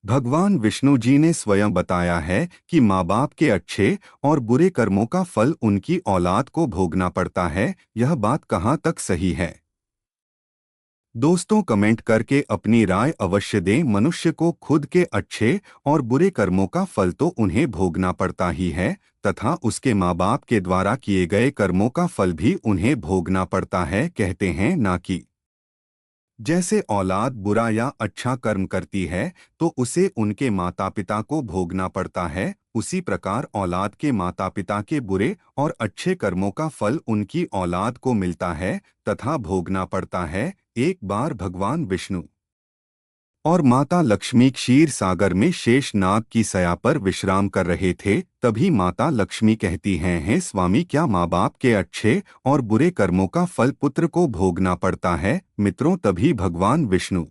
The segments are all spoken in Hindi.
भगवान विष्णु जी ने स्वयं बताया है कि माँ बाप के अच्छे और बुरे कर्मों का फल उनकी औलाद को भोगना पड़ता है। यह बात कहाँ तक सही है? दोस्तों, कमेंट करके अपनी राय अवश्य दें। मनुष्य को खुद के अच्छे और बुरे कर्मों का फल तो उन्हें भोगना पड़ता ही है, तथा उसके माँ बाप के द्वारा किए गए कर्मों का फल भी उन्हें भोगना पड़ता है। कहते हैं ना कि जैसे औलाद बुरा या अच्छा कर्म करती है तो उसे उनके माता पिता को भोगना पड़ता है, उसी प्रकार औलाद के माता पिता के बुरे और अच्छे कर्मों का फल उनकी औलाद को मिलता है तथा भोगना पड़ता है। एक बार भगवान विष्णु और माता लक्ष्मी क्षीर सागर में शेष नाग की सया पर विश्राम कर रहे थे। तभी माता लक्ष्मी कहती हैं, हे स्वामी, क्या माँ बाप के अच्छे और बुरे कर्मों का फल पुत्र को भोगना पड़ता है? मित्रों, तभी भगवान विष्णु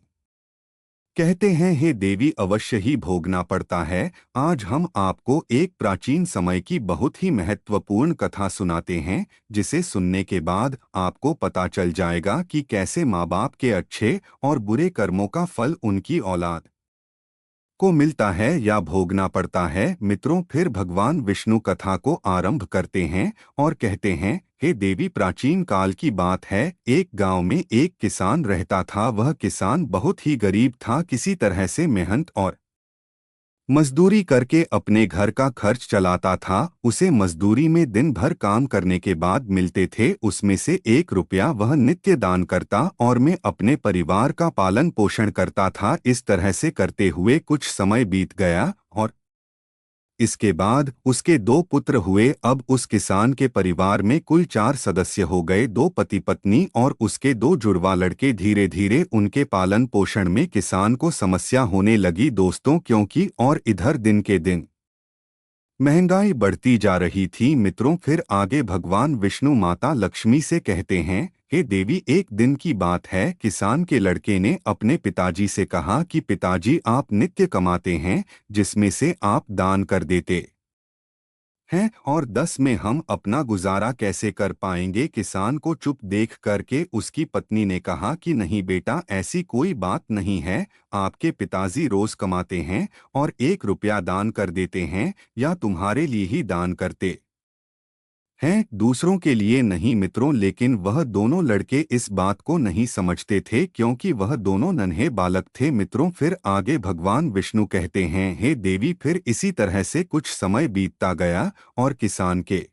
कहते हैं, हे देवी, अवश्य ही भोगना पड़ता है। आज हम आपको एक प्राचीन समय की बहुत ही महत्वपूर्ण कथा सुनाते हैं, जिसे सुनने के बाद आपको पता चल जाएगा कि कैसे माँ बाप के अच्छे और बुरे कर्मों का फल उनकी औलाद को मिलता है या भोगना पड़ता है। मित्रों, फिर भगवान विष्णु कथा को आरंभ करते हैं और कहते हैं, हे देवी, प्राचीन काल की बात है। एक गांव में एक किसान रहता था। वह किसान बहुत ही गरीब था। किसी तरह से मेहनत और मजदूरी करके अपने घर का खर्च चलाता था। उसे मजदूरी में दिन भर काम करने के बाद मिलते थे उसमें से 1 रुपया वह नित्य दान करता और मैं अपने परिवार का पालन पोषण करता था। इस तरह से करते हुए कुछ समय बीत गया और इसके बाद उसके 2 पुत्र हुए। अब उस किसान के परिवार में कुल 4 सदस्य हो गए, 2 पति पत्नी और उसके 2 जुड़वा लड़के। धीरे धीरे उनके पालन पोषण में किसान को समस्या होने लगी दोस्तों, क्योंकि और इधर दिन के दिन महंगाई बढ़ती जा रही थी। मित्रों, फिर आगे भगवान विष्णु माता लक्ष्मी से कहते हैं, हे देवी, एक दिन की बात है। किसान के लड़के ने अपने पिताजी से कहा कि पिताजी, आप नित्य कमाते हैं, जिसमें से आप दान कर देते हैं, और 10 में हम अपना गुजारा कैसे कर पाएंगे? किसान को चुप देख करके उसकी पत्नी ने कहा कि नहीं बेटा, ऐसी कोई बात नहीं है। आपके पिताजी रोज कमाते हैं और 1 रुपया दान कर देते हैं, या तुम्हारे लिए ही दान करते हैं, दूसरों के लिए नहीं। मित्रों, लेकिन वह दोनों लड़के इस बात को नहीं समझते थे, क्योंकि वह दोनों नन्हे बालक थे। मित्रों, फिर आगे भगवान विष्णु कहते हैं, हे देवी, फिर इसी तरह से कुछ समय बीतता गया और किसान के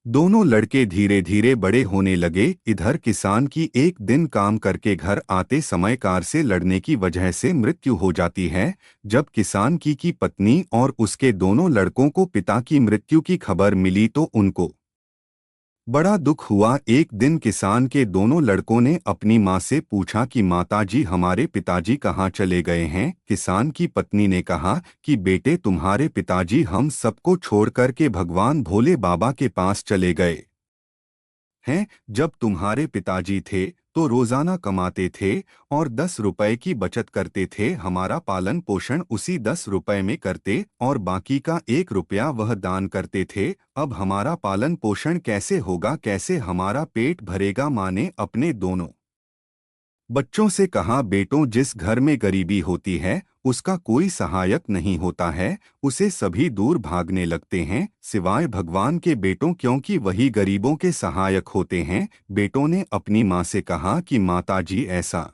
दोनों लड़के धीरे धीरे बड़े होने लगे। इधर किसान की एक दिन काम करके घर आते समय कार से लड़ने की वजह से मृत्यु हो जाती है। जब किसान की पत्नी और उसके दोनों लड़कों को पिता की मृत्यु की खबर मिली तो उनको बड़ा दुख हुआ। एक दिन किसान के दोनों लड़कों ने अपनी माँ से पूछा कि माताजी, हमारे पिताजी कहाँ चले गए हैं? किसान की पत्नी ने कहा कि बेटे, तुम्हारे पिताजी हम सबको छोड़कर के भगवान भोले बाबा के पास चले गए हैं। जब तुम्हारे पिताजी थे तो रोजाना कमाते थे और 10 रुपए की बचत करते थे। हमारा पालन पोषण उसी 10 रुपए में करते और बाकी का 1 रुपया वह दान करते थे। अब हमारा पालन पोषण कैसे होगा? कैसे हमारा पेट भरेगा? माँ ने अपने दोनों बच्चों से कहा, बेटों, जिस घर में गरीबी होती है उसका कोई सहायक नहीं होता है, उसे सभी दूर भागने लगते हैं सिवाय भगवान के। बेटों, क्योंकि वही गरीबों के सहायक होते हैं। बेटों ने अपनी माँ से कहा कि माताजी, ऐसा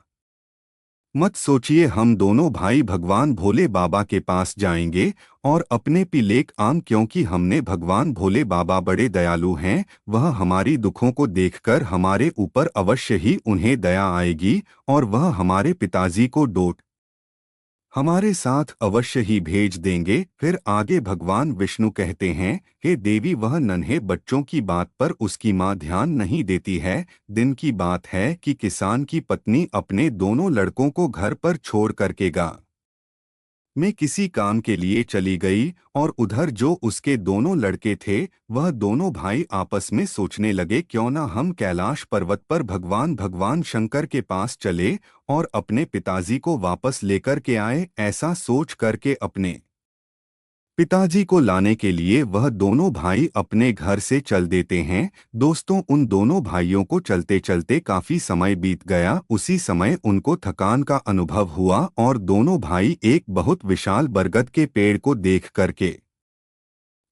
मत सोचिए, हम दोनों भाई भगवान भोले बाबा के पास जाएंगे और अपने पिलेक आम, क्योंकि हमने भगवान भोले बाबा बड़े दयालु हैं। वह हमारी दुखों को देखकर हमारे ऊपर अवश्य ही उन्हें दया आएगी और वह हमारे पिताजी को डोट हमारे साथ अवश्य ही भेज देंगे। फिर आगे भगवान विष्णु कहते हैं, हे देवी, वह नन्हे बच्चों की बात पर उसकी माँ ध्यान नहीं देती है। दिन की बात है कि किसान की पत्नी अपने दोनों लड़कों को घर पर छोड़ करके गाँव में किसी काम के लिए चली गई और उधर जो उसके दोनों लड़के थे वह दोनों भाई आपस में सोचने लगे, क्यों ना हम कैलाश पर्वत पर भगवान भगवान शंकर के पास चले और अपने पिताजी को वापस लेकर के आए। ऐसा सोच करके अपने पिताजी को लाने के लिए वह दोनों भाई अपने घर से चल देते हैं। दोस्तों, उन दोनों भाइयों को चलते चलते काफी समय बीत गया। उसी समय उनको थकान का अनुभव हुआ और दोनों भाई एक बहुत विशाल बरगद के पेड़ को देख करके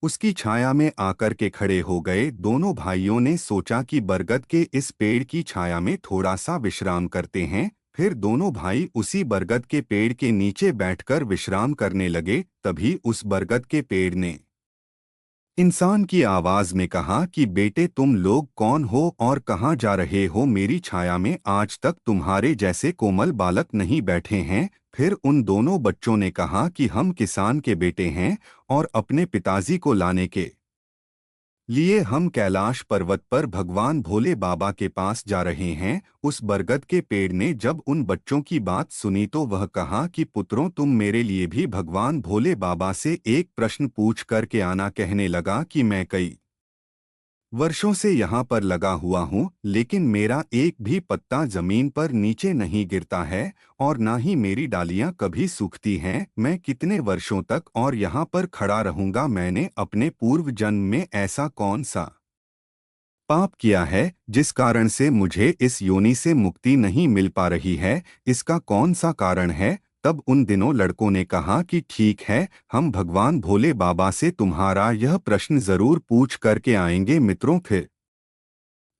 उसकी छाया में आकर के खड़े हो गए। दोनों भाइयों ने सोचा कि बरगद के इस पेड़ की छाया में थोड़ा सा विश्राम करते हैं। फिर दोनों भाई उसी बरगद के पेड़ के नीचे बैठकर विश्राम करने लगे। तभी उस बरगद के पेड़ ने इंसान की आवाज में कहा कि बेटे, तुम लोग कौन हो और कहाँ जा रहे हो? मेरी छाया में आज तक तुम्हारे जैसे कोमल बालक नहीं बैठे हैं। फिर उन दोनों बच्चों ने कहा कि हम किसान के बेटे हैं और अपने पिताजी को लाने के लिए हम कैलाश पर्वत पर भगवान भोले बाबा के पास जा रहे हैं। उस बरगद के पेड़ ने जब उन बच्चों की बात सुनी तो वह कहा कि पुत्रों, तुम मेरे लिए भी भगवान भोले बाबा से एक प्रश्न पूछ करके आना। कहने लगा कि मैं कई वर्षों से यहाँ पर लगा हुआ हूँ, लेकिन मेरा एक भी पत्ता जमीन पर नीचे नहीं गिरता है और ना ही मेरी डालियाँ कभी सूखती हैं। मैं कितने वर्षों तक और यहाँ पर खड़ा रहूंगा? मैंने अपने पूर्व जन्म में ऐसा कौन सा पाप किया है जिस कारण से मुझे इस योनि से मुक्ति नहीं मिल पा रही है? इसका कौन सा कारण है? तब उन दिनों लड़कों ने कहा कि ठीक है, हम भगवान भोले बाबा से तुम्हारा यह प्रश्न जरूर पूछ करके आएंगे। मित्रों, फिर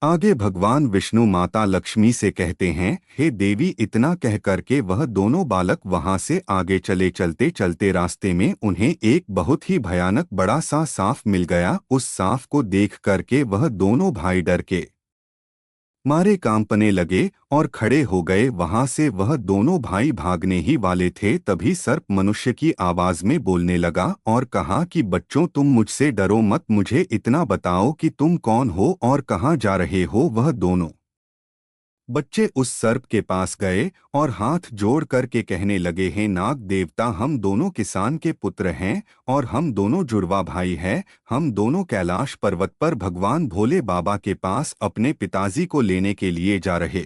आगे भगवान विष्णु माता लक्ष्मी से कहते हैं, हे देवी। इतना कह करके वह दोनों बालक वहां से आगे चले। चलते चलते रास्ते में उन्हें एक बहुत ही भयानक बड़ा सा सांप मिल गया। उस सांप को देख करके वह दोनों भाई डर के मारे कांपने लगे और खड़े हो गए। वहां से वह दोनों भाई भागने ही वाले थे, तभी सर्प मनुष्य की आवाज में बोलने लगा और कहा कि बच्चों, तुम मुझसे डरो मत। मुझे इतना बताओ कि तुम कौन हो और कहाँ जा रहे हो? वह दोनों बच्चे उस सर्प के पास गए और हाथ जोड़ करके कहने लगे, हे नाग देवता, हम दोनों किसान के पुत्र हैं और हम दोनों जुड़वा भाई हैं। हम दोनों कैलाश पर्वत पर भगवान भोले बाबा के पास अपने पिताजी को लेने के लिए जा रहे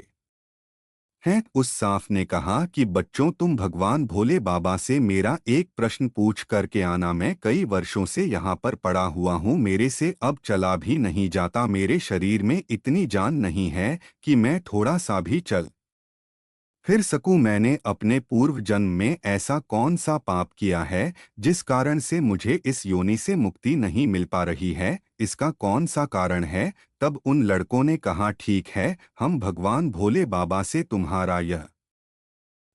हैं। उस सांप ने कहा कि बच्चों, तुम भगवान भोले बाबा से मेरा एक प्रश्न पूछ करके आना। मैं कई वर्षों से यहाँ पर पड़ा हुआ हूँ, मेरे से अब चला भी नहीं जाता। मेरे शरीर में इतनी जान नहीं है कि मैं थोड़ा सा भी चल फिर सकूं। मैंने अपने पूर्व जन्म में ऐसा कौन सा पाप किया है जिस कारण से मुझे इस योनि से मुक्ति नहीं मिल पा रही है? इसका कौन सा कारण है? तब उन लड़कों ने कहा, ठीक है, हम भगवान भोले बाबा से तुम्हारा यह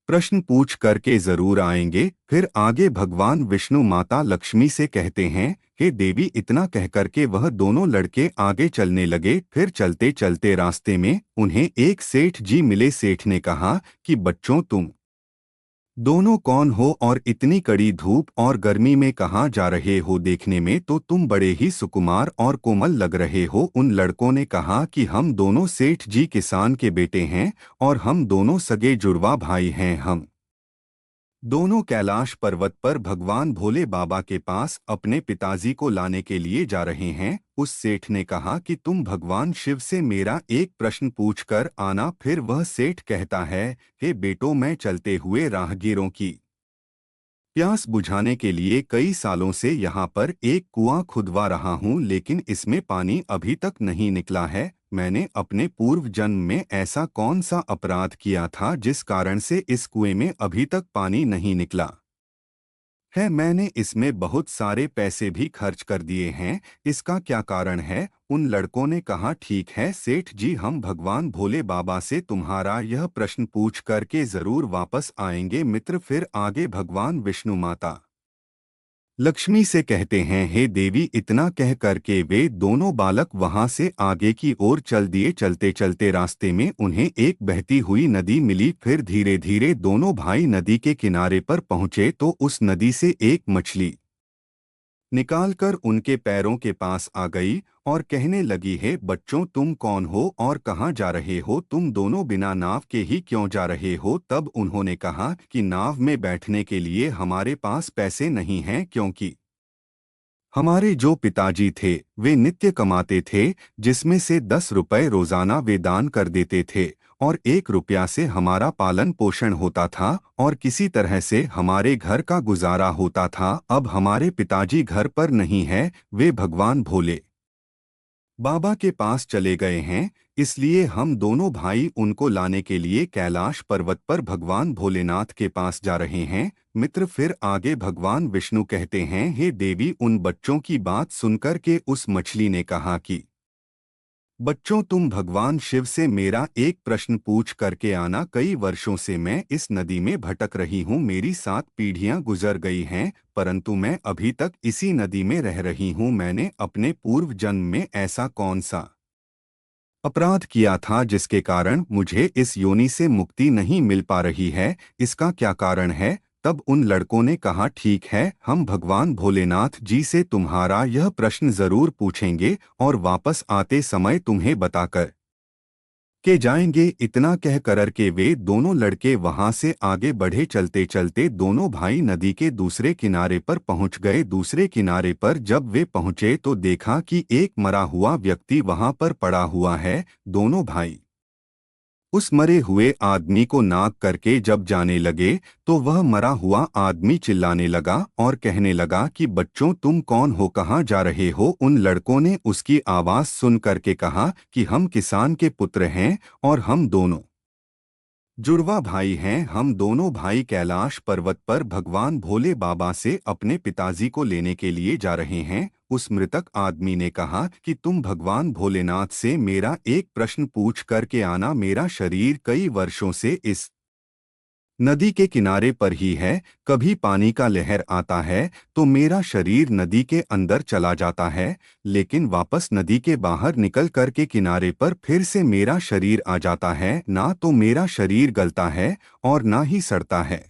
प्रश्न पूछ करके जरूर आएंगे। फिर आगे भगवान विष्णु माता लक्ष्मी से कहते हैं, हे देवी। इतना कह करके वह दोनों लड़के आगे चलने लगे। फिर चलते चलते रास्ते में उन्हें एक सेठ जी मिले। सेठ ने कहा कि बच्चों, तुम दोनों कौन हो और इतनी कड़ी धूप और गर्मी में कहाँ जा रहे हो? देखने में तो तुम बड़े ही सुकुमार और कोमल लग रहे हो। उन लड़कों ने कहा कि हम दोनों सेठ जी किसान के बेटे हैं और हम दोनों सगे जुड़वा भाई हैं। हम दोनों कैलाश पर्वत पर भगवान भोले बाबा के पास अपने पिताजी को लाने के लिए जा रहे हैं। उस सेठ ने कहा कि तुम भगवान शिव से मेरा एक प्रश्न पूछकर आना। फिर वह सेठ कहता है, हे बेटो, मैं चलते हुए राहगीरों की प्यास बुझाने के लिए कई सालों से यहाँ पर एक कुआं खुदवा रहा हूँ, लेकिन इसमें पानी अभी तक नहीं निकला है। मैंने अपने पूर्व जन्म में ऐसा कौन सा अपराध किया था जिस कारण से इस कुएं में अभी तक पानी नहीं निकला है? मैंने इसमें बहुत सारे पैसे भी खर्च कर दिए हैं, इसका क्या कारण है? उन लड़कों ने कहा, ठीक है सेठ जी, हम भगवान भोले बाबा से तुम्हारा यह प्रश्न पूछ करके जरूर वापस आएंगे। मित्र, फिर आगे भगवान विष्णु माता लक्ष्मी से कहते हैं, हे देवी। इतना कह करके वे दोनों बालक वहां से आगे की ओर चल दिए। चलते चलते रास्ते में उन्हें एक बहती हुई नदी मिली। फिर धीरे धीरे दोनों भाई नदी के किनारे पर पहुंचे तो उस नदी से एक मछली निकालकर उनके पैरों के पास आ गई और कहने लगी, है बच्चों, तुम कौन हो और कहाँ जा रहे हो? तुम दोनों बिना नाव के ही क्यों जा रहे हो? तब उन्होंने कहा कि नाव में बैठने के लिए हमारे पास पैसे नहीं हैं, क्योंकि हमारे जो पिताजी थे वे नित्य कमाते थे, जिसमें से 10 रुपए रोजाना वे दान कर देते थे और 1 रुपया से हमारा पालन पोषण होता था और किसी तरह से हमारे घर का गुजारा होता था। अब हमारे पिताजी घर पर नहीं है, वे भगवान भोले बाबा के पास चले गए हैं, इसलिए हम दोनों भाई उनको लाने के लिए कैलाश पर्वत पर भगवान भोलेनाथ के पास जा रहे हैं। मित्र फिर आगे भगवान विष्णु कहते हैं, हे देवी, उन बच्चों की बात सुनकर के उस मछली ने कहा कि बच्चों, तुम भगवान शिव से मेरा एक प्रश्न पूछ करके आना। कई वर्षों से मैं इस नदी में भटक रही हूँ, मेरी 7 पीढ़ियां गुजर गई हैं, परंतु मैं अभी तक इसी नदी में रह रही हूँ। मैंने अपने पूर्व जन्म में ऐसा कौन सा अपराध किया था जिसके कारण मुझे इस योनि से मुक्ति नहीं मिल पा रही है? इसका क्या कारण है? तब उन लड़कों ने कहा, ठीक है, हम भगवान भोलेनाथ जी से तुम्हारा यह प्रश्न जरूर पूछेंगे और वापस आते समय तुम्हें बताकर के जाएंगे। इतना कह कर के वे दोनों लड़के वहां से आगे बढ़े। चलते चलते दोनों भाई नदी के दूसरे किनारे पर पहुंच गए। दूसरे किनारे पर जब वे पहुंचे तो देखा कि एक मरा हुआ व्यक्ति वहां पर पड़ा हुआ है। दोनों भाई उस मरे हुए आदमी को नाक करके जब जाने लगे तो वह मरा हुआ आदमी चिल्लाने लगा और कहने लगा कि बच्चों, तुम कौन हो, कहाँ जा रहे हो? उन लड़कों ने उसकी आवाज सुन करके कहा कि हम किसान के पुत्र हैं और हम दोनों जुड़वा भाई हैं। हम दोनों भाई कैलाश पर्वत पर भगवान भोले बाबा से अपने पिताजी को लेने के लिए जा रहे हैं। उस मृतक आदमी ने कहा कि तुम भगवान भोलेनाथ से मेरा एक प्रश्न पूछ करके आना। मेरा शरीर कई वर्षों से इस नदी के किनारे पर ही है। कभी पानी का लहर आता है तो मेरा शरीर नदी के अंदर चला जाता है, लेकिन वापस नदी के बाहर निकल कर के किनारे पर फिर से मेरा शरीर आ जाता है। ना तो मेरा शरीर गलता है और ना ही सड़ता है।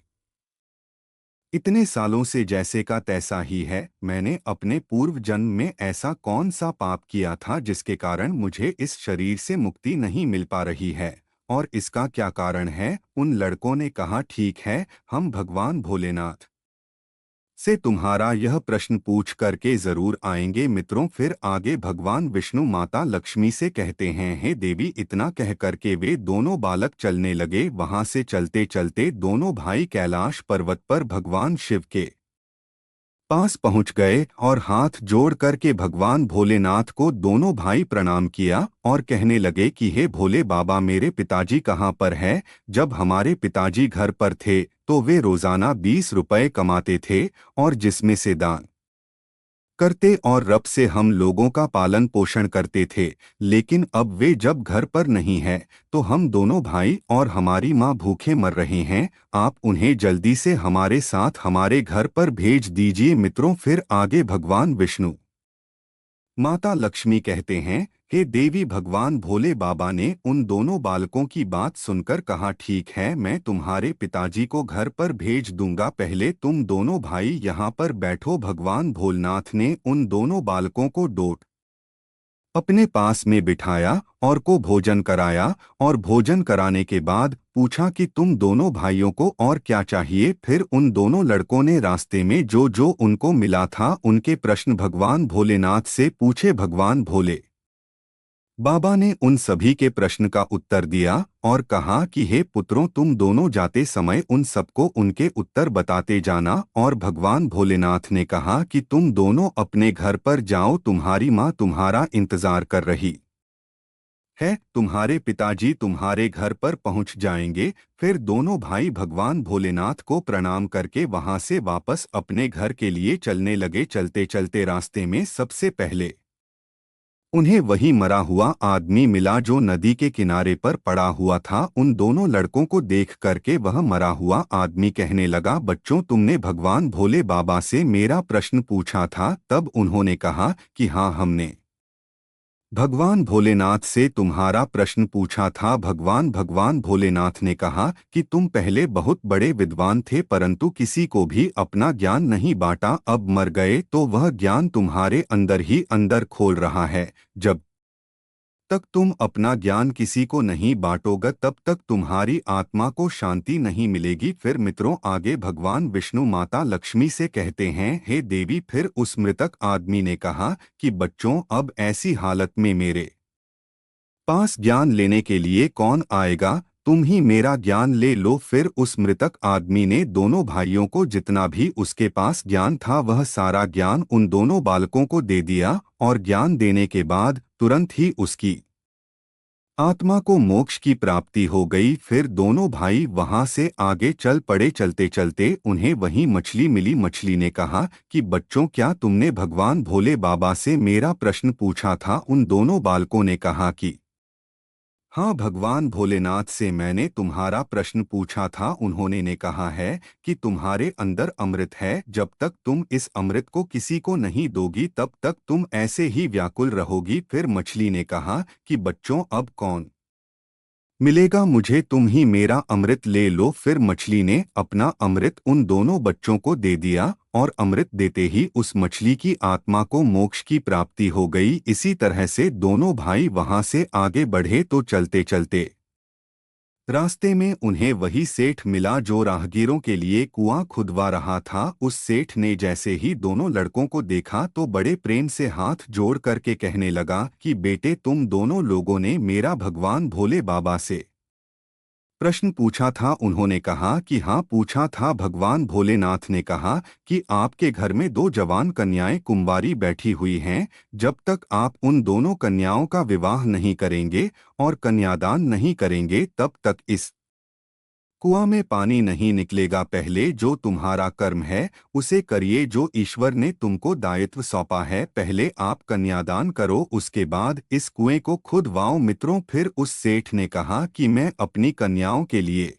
इतने सालों से जैसे का तैसा ही है। मैंने अपने पूर्व जन्म में ऐसा कौन सा पाप किया था जिसके कारण मुझे इस शरीर से मुक्ति नहीं मिल पा रही है, और इसका क्या कारण है? उन लड़कों ने कहा, ठीक है, हम भगवान भोलेनाथ से तुम्हारा यह प्रश्न पूछ करके जरूर आएंगे। मित्रों फिर आगे भगवान विष्णु माता लक्ष्मी से कहते हैं, हे देवी। इतना कह करके वे दोनों बालक चलने लगे। वहां से चलते चलते दोनों भाई कैलाश पर्वत पर भगवान शिव के पास पहुंच गए और हाथ जोड़ करके भगवान भोलेनाथ को दोनों भाई प्रणाम किया और कहने लगे कि हे भोले बाबा, मेरे पिताजी कहाँ पर है? जब हमारे पिताजी घर पर थे तो वे रोजाना 20 रुपए कमाते थे और जिसमें से दान करते और रब से हम लोगों का पालन पोषण करते थे। लेकिन अब वे जब घर पर नहीं है तो हम दोनों भाई और हमारी माँ भूखे मर रहे हैं। आप उन्हें जल्दी से हमारे साथ हमारे घर पर भेज दीजिए। मित्रों फिर आगे भगवान विष्णु माता लक्ष्मी कहते हैं कि देवी, भगवान भोले बाबा ने उन दोनों बालकों की बात सुनकर कहा, ठीक है, मैं तुम्हारे पिताजी को घर पर भेज दूंगा, पहले तुम दोनों भाई यहाँ पर बैठो। भगवान भोलेनाथ ने उन दोनों बालकों को डोट अपने पास में बिठाया और को भोजन कराया, और भोजन कराने के बाद पूछा कि तुम दोनों भाइयों को और क्या चाहिए। फिर उन दोनों लड़कों ने रास्ते में जो जो उनको मिला था उनके प्रश्न भगवान भोलेनाथ से पूछे। भगवान भोले बाबा ने उन सभी के प्रश्न का उत्तर दिया और कहा कि हे पुत्रों, तुम दोनों जाते समय उन सबको उनके उत्तर बताते जाना। और भगवान भोलेनाथ ने कहा कि तुम दोनों अपने घर पर जाओ, तुम्हारी माँ तुम्हारा इंतजार कर रही है, तुम्हारे पिताजी तुम्हारे घर पर पहुंच जाएंगे। फिर दोनों भाई भगवान भोलेनाथ को प्रणाम करके वहां से वापस अपने घर के लिए चलने लगे। चलते चलते रास्ते में सबसे पहले उन्हें वही मरा हुआ आदमी मिला जो नदी के किनारे पर पड़ा हुआ था। उन दोनों लड़कों को देख करके वह मरा हुआ आदमी कहने लगा, बच्चों, तुमने भगवान भोले बाबा से मेरा प्रश्न पूछा था? तब उन्होंने कहा कि हाँ, हमने भगवान भोलेनाथ से तुम्हारा प्रश्न पूछा था। भगवान भोलेनाथ ने कहा कि तुम पहले बहुत बड़े विद्वान थे, परंतु किसी को भी अपना ज्ञान नहीं बांटा। अब मर गए तो वह ज्ञान तुम्हारे अंदर ही अंदर खोल रहा है। जब तक तुम अपना ज्ञान किसी को नहीं बांटोगे तब तक तुम्हारी आत्मा को शांति नहीं मिलेगी। फिर मित्रों आगे भगवान विष्णु माता लक्ष्मी से कहते हैं, हे देवी। फिर उस मृतक आदमी ने कहा कि बच्चों, अब ऐसी हालत में मेरे पास ज्ञान लेने के लिए कौन आएगा, तुम ही मेरा ज्ञान ले लो। फिर उस मृतक आदमी ने दोनों भाइयों को जितना भी उसके पास ज्ञान था वह सारा ज्ञान उन दोनों बालकों को दे दिया, और ज्ञान देने के बाद तुरंत ही उसकी आत्मा को मोक्ष की प्राप्ति हो गई। फिर दोनों भाई वहां से आगे चल पड़े। चलते चलते उन्हें वहीं मछली मिली। मछली ने कहा कि बच्चों, क्या तुमने भगवान भोले बाबा से मेरा प्रश्न पूछा था? उन दोनों बालकों ने कहा कि हाँ भगवान भोलेनाथ से मैंने तुम्हारा प्रश्न पूछा था। उन्होंने ने कहा है कि तुम्हारे अंदर अमृत है, जब तक तुम इस अमृत को किसी को नहीं दोगी तब तक तुम ऐसे ही व्याकुल रहोगी। फिर मछली ने कहा कि बच्चों, अब कौन मिलेगा मुझे, तुम ही मेरा अमृत ले लो। फिर मछली ने अपना अमृत उन दोनों बच्चों को दे दिया, और अमृत देते ही उस मछली की आत्मा को मोक्ष की प्राप्ति हो गई। इसी तरह से दोनों भाई वहां से आगे बढ़े तो चलते चलते रास्ते में उन्हें वही सेठ मिला जो राहगीरों के लिए कुआं खुदवा रहा था। उस सेठ ने जैसे ही दोनों लड़कों को देखा तो बड़े प्रेम से हाथ जोड़ करके कहने लगा कि बेटे, तुम दोनों लोगों ने मेरा भगवान भोले बाबा से प्रश्न पूछा था? उन्होंने कहा कि हाँ पूछा था। भगवान भोलेनाथ ने कहा कि आपके घर में दो जवान कन्याएं कुंवारी बैठी हुई हैं। जब तक आप उन दोनों कन्याओं का विवाह नहीं करेंगे और कन्यादान नहीं करेंगे तब तक इस कुआं में पानी नहीं निकलेगा। पहले जो तुम्हारा कर्म है उसे करिए, जो ईश्वर ने तुमको दायित्व सौंपा है। पहले आप कन्यादान करो, उसके बाद इस कुएं को खुदवाओ। मित्रों, फिर उस सेठ ने कहा कि मैं अपनी कन्याओं के लिए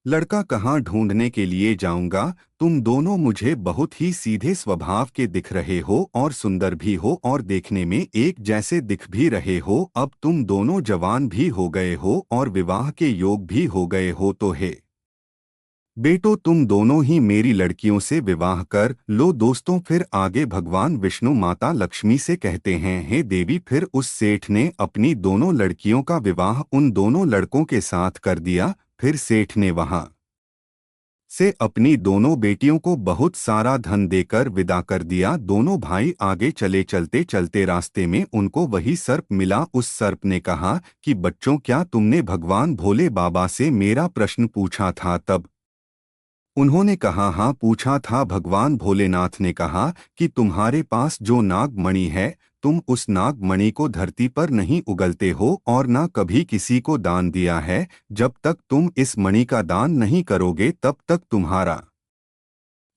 लड़का कहाँ ढूंढने के लिए जाऊंगा? तुम दोनों मुझे बहुत ही सीधे स्वभाव के दिख रहे हो और सुंदर भी हो और देखने में एक जैसे दिख भी रहे हो। अब तुम दोनों जवान भी हो गए हो और विवाह के योग भी हो गए हो, तो हे बेटो, तुम दोनों ही मेरी लड़कियों से विवाह कर लो। दोस्तों, फिर आगे भगवान विष्णु माता लक्ष्मी से कहते हैं, हे देवी। फिर उस सेठ ने अपनी दोनों लड़कियों का विवाह उन दोनों लड़कों के साथ कर दिया। फिर सेठ ने वहां से अपनी दोनों बेटियों को बहुत सारा धन देकर विदा कर दिया। दोनों भाई आगे चले। चलते चलते रास्ते में उनको वही सर्प मिला। उस सर्प ने कहा कि बच्चों, क्या तुमने भगवान भोले बाबा से मेरा प्रश्न पूछा था? तब उन्होंने कहा, हाँ पूछा था। भगवान भोलेनाथ ने कहा कि तुम्हारे पास जो नागमणि है, तुम उस नागमणि को धरती पर नहीं उगलते हो और ना कभी किसी को दान दिया है। जब तक तुम इस मणि का दान नहीं करोगे तब तक तुम्हारा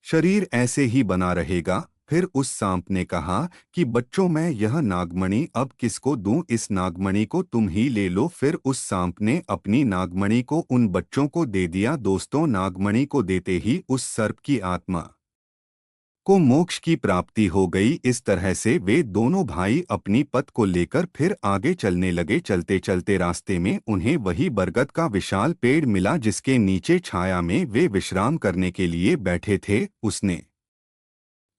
शरीर ऐसे ही बना रहेगा। फिर उस सांप ने कहा कि बच्चों, मैं यह नागमणि अब किसको दूं? इस नागमणि को तुम ही ले लो। फिर उस सांप ने अपनी नागमणि को उन बच्चों को दे दिया। दोस्तों, नागमणि को देते ही उस सर्प की आत्मा को मोक्ष की प्राप्ति हो गई। इस तरह से वे दोनों भाई अपनी पत को लेकर फिर आगे चलने लगे। चलते चलते रास्ते में उन्हें वही बरगद का विशाल पेड़ मिला जिसके नीचे छाया में वे विश्राम करने के लिए बैठे थे। उसने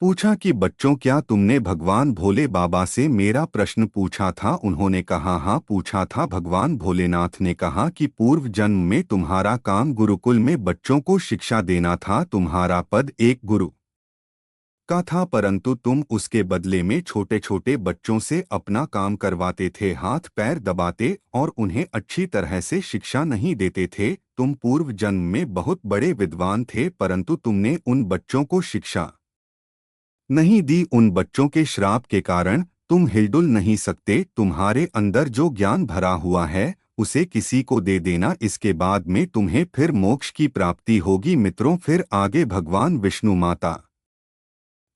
पूछा कि बच्चों, क्या तुमने भगवान भोले बाबा से मेरा प्रश्न पूछा था? उन्होंने कहा, हाँ पूछा था। भगवान भोलेनाथ ने कहा कि पूर्व जन्म में तुम्हारा काम गुरुकुल में बच्चों को शिक्षा देना था। तुम्हारा पद एक गुरु का था, परंतु तुम उसके बदले में छोटे छोटे बच्चों से अपना काम करवाते थे, हाथ पैर दबाते और उन्हें अच्छी तरह से शिक्षा नहीं देते थे। तुम पूर्व जन्म में बहुत बड़े विद्वान थे, परंतु तुमने उन बच्चों को शिक्षा नहीं दी। उन बच्चों के श्राप के कारण तुम हिलडुल नहीं सकते। तुम्हारे अंदर जो ज्ञान भरा हुआ है उसे किसी को दे देना, इसके बाद में तुम्हें फिर मोक्ष की प्राप्ति होगी। मित्रों, फिर आगे भगवान विष्णु माता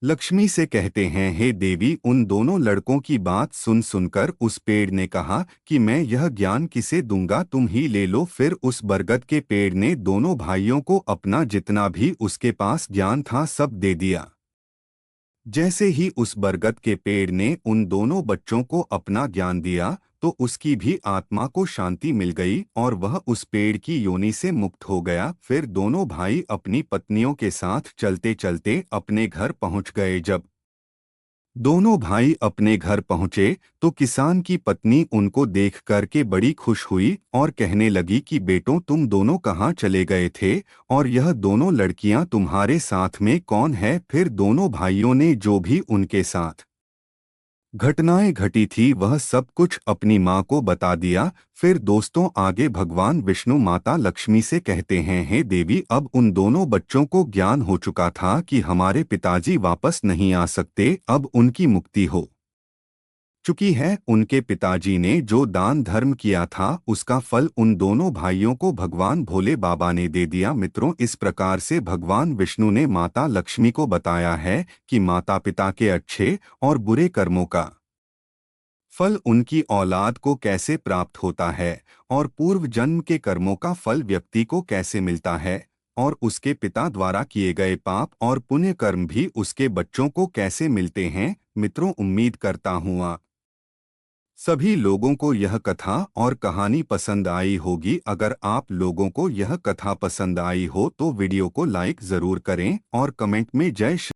लक्ष्मी से कहते हैं, हे देवी, उन दोनों लड़कों की बात सुन सुनकर उस पेड़ ने कहा कि मैं यह ज्ञान किसे दूंगा, तुम ही ले लो। फिर उस बरगद के पेड़ ने दोनों भाइयों को अपना जितना भी उसके पास ज्ञान था सब दे दिया। जैसे ही उस बरगद के पेड़ ने उन दोनों बच्चों को अपना ज्ञान दिया तो उसकी भी आत्मा को शांति मिल गई और वह उस पेड़ की योनि से मुक्त हो गया। फिर दोनों भाई अपनी पत्नियों के साथ चलते चलते अपने घर पहुंच गए। जब दोनों भाई अपने घर पहुंचे तो किसान की पत्नी उनको देख करके बड़ी खुश हुई और कहने लगी कि बेटों, तुम दोनों कहाँ चले गए थे और यह दोनों लड़कियां तुम्हारे साथ में कौन है? फिर दोनों भाइयों ने जो भी उनके साथ घटनाएं घटी थी वह सब कुछ अपनी माँ को बता दिया। फिर दोस्तों आगे भगवान विष्णु माता लक्ष्मी से कहते हैं, हे देवी, अब उन दोनों बच्चों को ज्ञान हो चुका था कि हमारे पिताजी वापस नहीं आ सकते, अब उनकी मुक्ति हो चुकी है। उनके पिताजी ने जो दान धर्म किया था उसका फल उन दोनों भाइयों को भगवान भोले बाबा ने दे दिया। मित्रों, इस प्रकार से भगवान विष्णु ने माता लक्ष्मी को बताया है कि माता पिता के अच्छे और बुरे कर्मों का फल उनकी औलाद को कैसे प्राप्त होता है और पूर्व जन्म के कर्मों का फल व्यक्ति को कैसे मिलता है और उसके पिता द्वारा किए गए पाप और पुण्य कर्म भी उसके बच्चों को कैसे मिलते हैं। मित्रों, उम्मीद करता हूँ आप सभी लोगों को यह कथा और कहानी पसंद आई होगी। अगर आप लोगों को यह कथा पसंद आई हो तो वीडियो को लाइक ज़रूर करें और कमेंट में जय श्री